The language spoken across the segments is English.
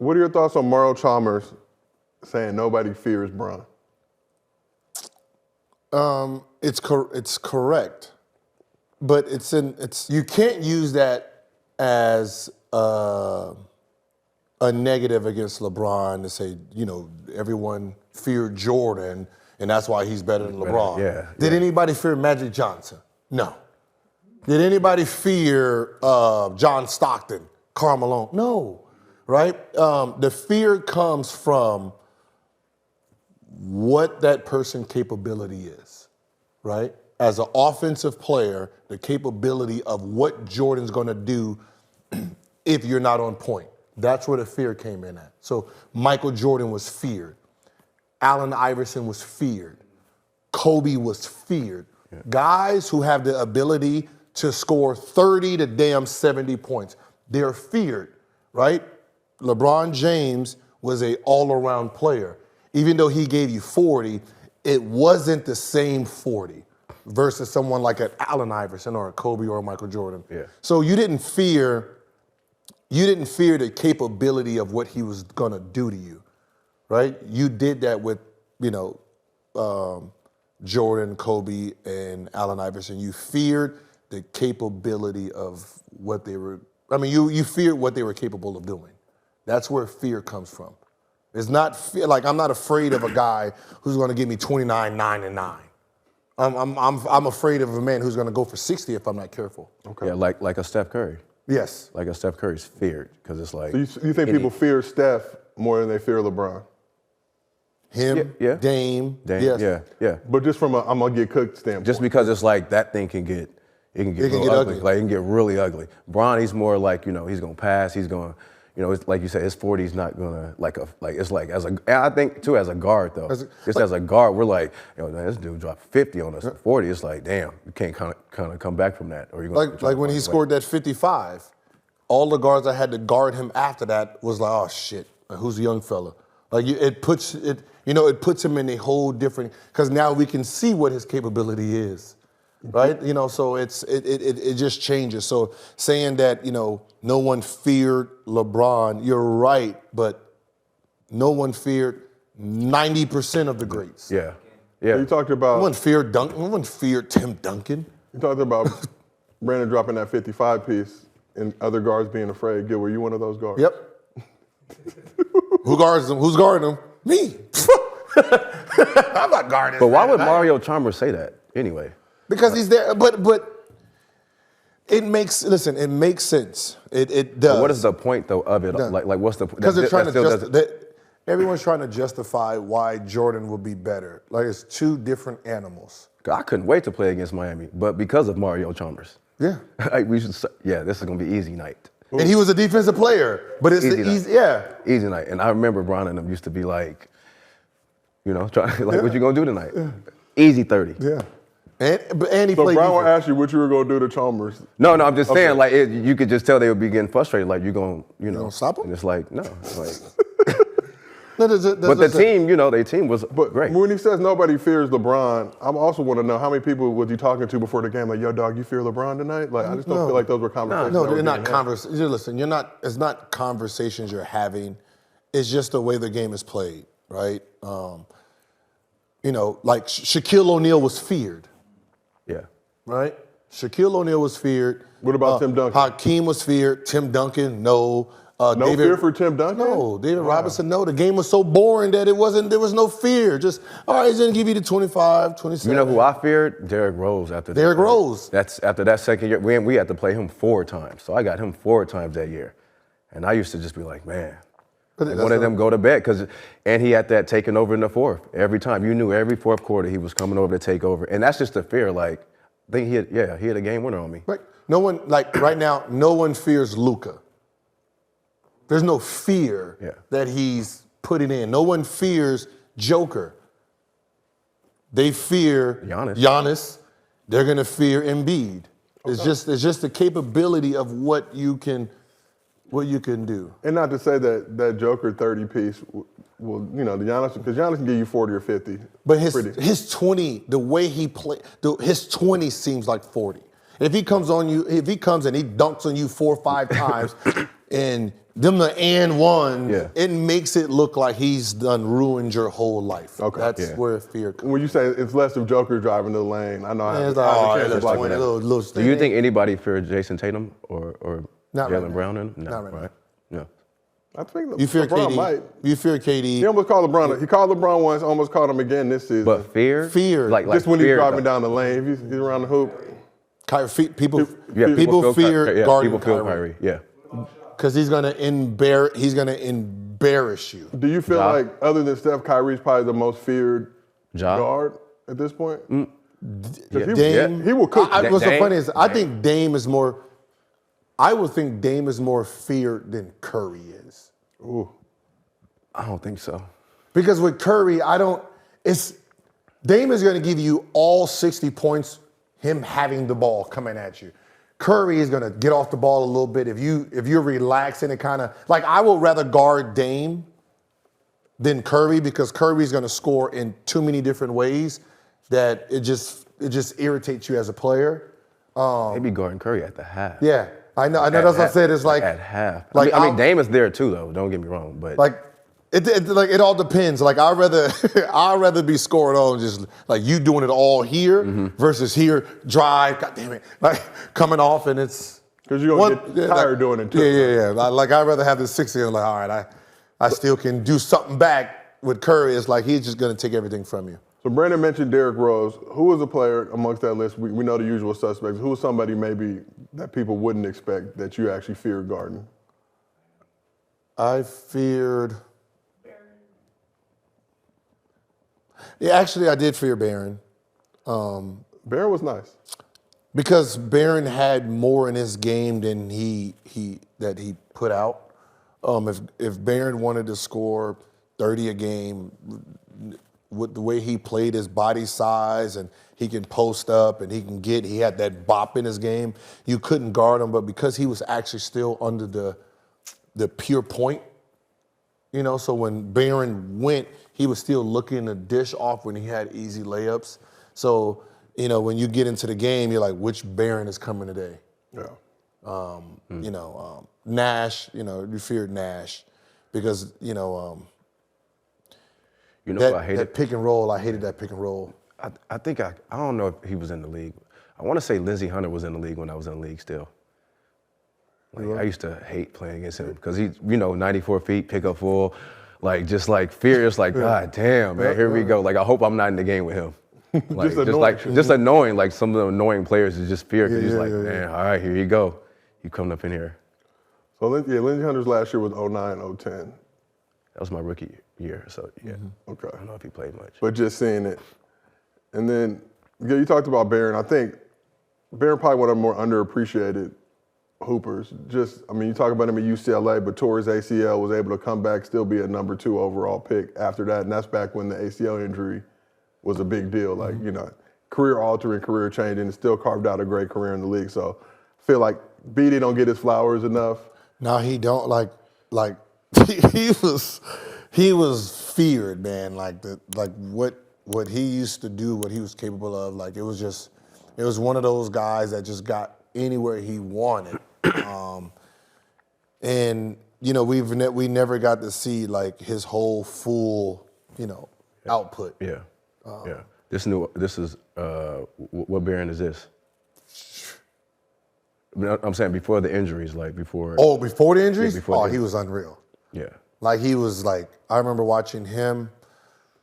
What are your thoughts on Mario Chalmers saying nobody fears Bron? It's correct, but you can't use that as a negative against LeBron to say, everyone feared Jordan and that's why he's better than LeBron. Yeah. Did anybody fear Magic Johnson? No. Did anybody fear John Stockton, Karl Malone? No, right? The fear comes from what that person's capability is, right? As an offensive player, the capability of what Jordan's gonna do if you're not on point. That's where the fear came in at. So Michael Jordan was feared. Allen Iverson was feared. Kobe was feared. Yeah. Guys who have the ability to score 30 to damn 70 points, they're feared, right? LeBron James was an all-around player. Even though he gave you 40, it wasn't the same 40 versus someone like an Allen Iverson or a Kobe or a Michael Jordan. Yeah. So you didn't fear the capability of what he was gonna do to you, right? You did that with, Jordan, Kobe, and Allen Iverson. You feared the capability of what they were. You feared what they were capable of doing. That's where fear comes from. It's not fear, I'm not afraid of a guy who's going to give me 29, 9, and 9. I'm afraid of a man who's going to go for 60 if I'm not careful. Okay. Yeah, like a Steph Curry. Yes. Like a Steph Curry's feared because it's like. So you think people fear Steph more than they fear LeBron? Him, yeah. Dame, yes. Yeah. But just from I'm gonna get cooked standpoint. Just because it's like that thing can get real ugly. Like it can get really ugly. Bron, he's more like, he's gonna pass, he's gonna, it's like you said, his 40's not gonna I think too as a guard though. As a guard, we're like, this dude dropped 50 on us at 40. It's like, damn, you can't kind of come back from that. Or you're gonna like when he scored that 55, all the guards that had to guard him after that was like, oh shit, who's the young fella? Like it puts him in a whole different, because now we can see what his capability is, right? So it just changes. So saying that, no one feared LeBron, you're right, but no one feared 90% of the greats. Yeah. So you talked about. No one feared Duncan. No one feared Tim Duncan. You talked about Brandon dropping that 55 piece and other guards being afraid. Gil, were you one of those guards? Yep. Who guards them? Who's guarding them? Me. I'm not guarding. But why would Mario Chalmers say that anyway? Because he's there. But it makes sense. It does. But what is the point though of it? Like what's the? Because they're trying to everyone's trying to justify why Jordan will be better. Like it's two different animals. I couldn't wait to play against Miami, but because of Mario Chalmers. Yeah. This is gonna be easy night. And he was a defensive player, but it's easy night. And I remember Bron and them used to be like, what you gonna do tonight? Yeah. Easy 30. Yeah. And he so played. Bron will ask you what you were gonna do to Chalmers. No, I'm just saying, you could just tell they would be getting frustrated. Like you're gonna, stop him. And it's like no, like. But the team, their team was great. When he says nobody fears LeBron, I also want to know how many people was he talking to before the game? Like, yo, dog, you fear LeBron tonight? Like, I just don't feel like those were conversations. No, they're not conversations. Listen, it's not conversations you're having. It's just the way the game is played, right? Like Shaquille O'Neal was feared. Yeah. Right? Shaquille O'Neal was feared. What about Tim Duncan? Hakeem was feared. Tim Duncan, no. No fear for Tim Duncan? No, David Robinson, no. The game was so boring that there was no fear. Just, all right, he's going to give you the 25, 27. You know who I feared? Derrick Rose after that. Derrick Rose. That's after that second year. We had to play him 4 times. So I got him 4 times that year. And I used to just be like, man, one of them go to bed. And he had that taking over in the fourth. Every time. You knew every fourth quarter he was coming over to take over. And that's just the fear. Like, I think he had a game winner on me. Right. No one, right now, no one fears Luka. There's no fear that he's putting in. No one fears Joker. They fear Giannis. They're gonna fear Embiid. Okay. It's just the capability of what you can do. And not to say that Joker 30 piece will, the Giannis, because Giannis can give you 40 or 50. But his 20, the way he played, his 20 seems like 40. If he comes and he dunks on you 4 or 5 times, and them the and ones, Yeah. it makes it look like he's done ruined your whole life. Okay. That's where fear comes. When you say it's less of Joker driving the lane, I know I have It's like, oh, a chance little, like that. little Do you think anybody feared Jason Tatum or Not right Jalen now. Brown in? No, Not right right? No. I think You fear LeBron KD? might. You fear KD? He almost called LeBron. He called LeBron once, almost called him again this season. But fear? Fear. Like just when he's fear, driving down the lane, if he's around the hoop. People people fear guarding people feel Kyrie Kyrie. Yeah. because he's gonna embarrass you. Do you feel Ja. like, other than Steph, Kyrie's probably the most feared Ja. guard at this point? Dame, He will cook. What's so Dame- funny is I think Dame is more. I would think Dame is more feared than Curry is. Ooh. I don't think so. Because with Curry, Dame is going to give you all 60 points, him having the ball coming at you. Curry is going to get off the ball a little bit. If you're relaxing and kind of like, I would rather guard Dame than Curry because Curry's going to score in too many different ways that it just irritates you as a player. Maybe guarding Curry at the half. Yeah, I know. That's what I said. It's like at half. Like, I mean, Dame is there too, though. Don't get me wrong, but it all depends. Like I'd rather be scored on just like you doing it all here versus here drive. God damn it, like coming off and it's Because you're going to get tired doing it too. Yeah. Like I'd rather have the 60 and like, all right, I still can do something back with Curry. It's like he's just going to take everything from you. So Brandon mentioned Derrick Rose. Who was a player amongst that list? We know the usual suspects. Who was somebody maybe that people wouldn't expect that you actually feared guarding? I feared. Yeah, actually, I did fear Barron. Barron was nice. Because Barron had more in his game than he put out. If Barron wanted to score 30 a game, with the way he played his body size and he can post up and he had that bop in his game, you couldn't guard him. But because he was actually still under the pure point, so when Barron went, he was still looking to dish off when he had easy layups. So, when you get into the game, you're like, which Barron is coming today? Yeah. Nash, you feared Nash because, I hated that pick and roll. I hated that pick and roll. I think I don't know if he was in the league. I want to say Lindsey Hunter was in the league when I was in the league still. I used to hate playing against him because he's 94 feet, pick up full, just fierce, God damn, man, here we go. Like I hope I'm not in the game with him. Just annoying. Like some of the annoying players is just fear because man, all right, here you go. You coming up in here. So Lindsey Hunter's last year was 09, 010. That was my rookie year, so yeah. Okay. I don't know if he played much. But just seeing it. And then, you talked about Barron. I think Barron probably one of the more underappreciated hoopers. You talk about him at UCLA, but tore his ACL, was able to come back, still be a number 2 overall pick after that. And that's back when the ACL injury was a big deal. Career altering, career changing, and still carved out a great career in the league. So I feel like BD don't get his flowers enough. No, he don't. He was feared, man. What he used to do, what he was capable of. It was one of those guys that just got anywhere he wanted. We never got to see his whole full, output. Yeah. Yeah. This is what Barron is this? I'm saying before the injuries, before. Oh, before the injuries? Yeah, he was unreal. Yeah. He was I remember watching him.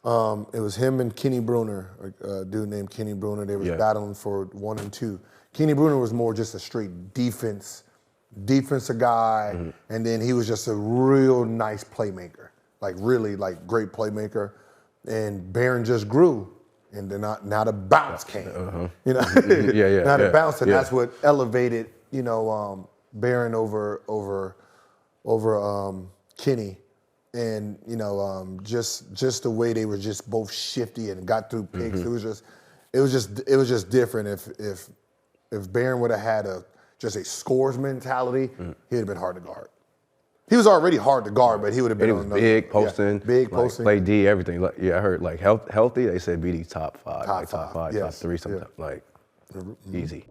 It was him and Kenny Bruner, a dude named Kenny Bruner. They was battling for 1 and 2. Kenny Bruner was more just a straight defensive guy, and then he was just a real nice playmaker, really great playmaker. And Barron just grew, and then now the bounce came. Now the bounce, and that's what elevated Barron over Kenny. And just the way they were just both shifty and got through picks, it was just different. If Barron would have had just a scores mentality, he'd have been hard to guard. He was already hard to guard, but he would have been on big posting, big posting, play D, everything. I heard healthy. They said BD top 5, top 5, top 3, something easy.